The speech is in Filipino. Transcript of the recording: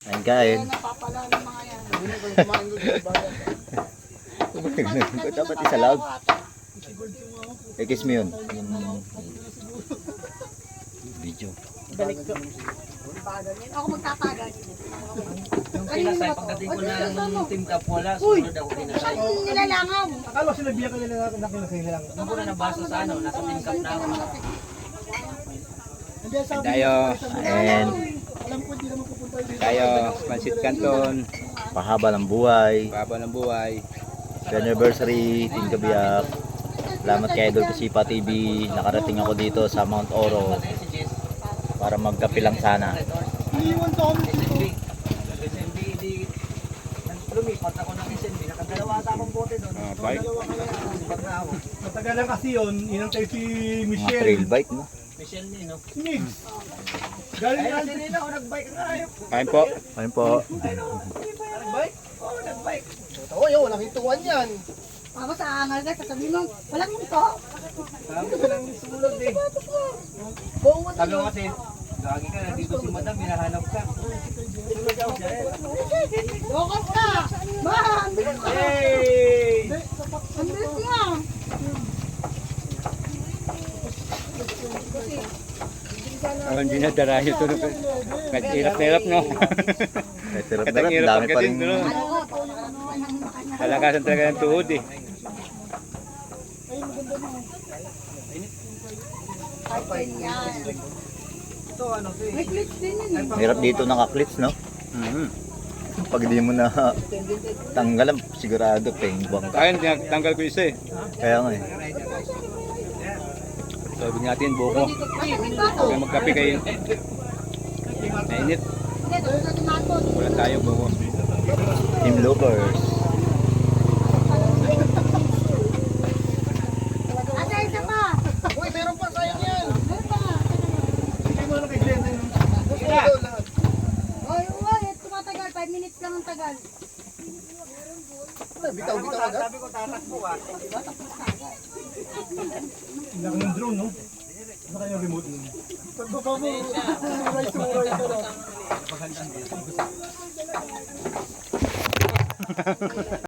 Kain kain. Napapala ng mga yan. Dapat isa loud. Kiss mo yun. Video. Balik ko. Ako magtatagal. Yung kinasay, pagdating ko ng team cup, wala. Sunod ako kinasay. Saan nilalangaw? Akala sila biyak nila na kinasay nila. Nung ko na nabasa sa ano, nasa team cup na ako. Tayo, And Alam ko hindi naman pupunta dito. tayo, Pansit Canton, pahaba ng buhay. baba ng buhay. Anniversary, Team Kabiyak. Salamat kay Idol Kasipa TV. Nakarating ako dito sa Mount Oro para magkape lang sana. Iniwan sa kami dito. SMB, lumipat ako ng SMB. Nakadalawa sa akong bote doon. Bike. Sipat na ako. Matagal lang kasi yun, inantay si Mga Michelle. trail bike, no? Michelle Nino. Si Migs. Galing Ay, yan. kasi nila ako nagbike na ayop. Kain po. Ayun po. Nagbike? Oo, nagbike. Oo, yun, walang hintuan yan. Ako sa angal ka, sasabihin mo, walang munto. Sabi ko lang sulod eh. Sabi ko kasi, gagi ka, nandito si madam, hinahanap ka. Sulod ako siya eh. Bukas ka! Ba, ang bilis ka! Hey! Ang bilis nga! Hindi na darahin ito. Hirap na hirap, no? Kahit hirap na Katang hirap, hirap dami ka pa din, rin. no? Ano ko, ano, Kalakasan talaga ng tuhod, eh. Ito ano to may eh. glitch din yun eh. Hirap dito naka-clips, no? Mhm. Pag di mo na tanggalan, sigurado pengbang ka. Ayun, tanggal ko isa, eh. Kaya nga eh. Sabi natin, buko. Masakit ba ito? Kaya magkape kayo. Mainit. Hindi, doon sa tumatod. Wala tayo, buko. Team Lovers. Ate, isa pa! Uy, meron pa sayang yan. Meron pa nga. Sige mo lang kay Glenn. Oy, oy, tumatagal. 5 minutes lang ang tagal. Bitaw-bitaw agad. Sabi ko tatakbo ka. Laki ng drone, no? Ano kaya yung remote nun? Pagbuka mo, suray-suray ka lang.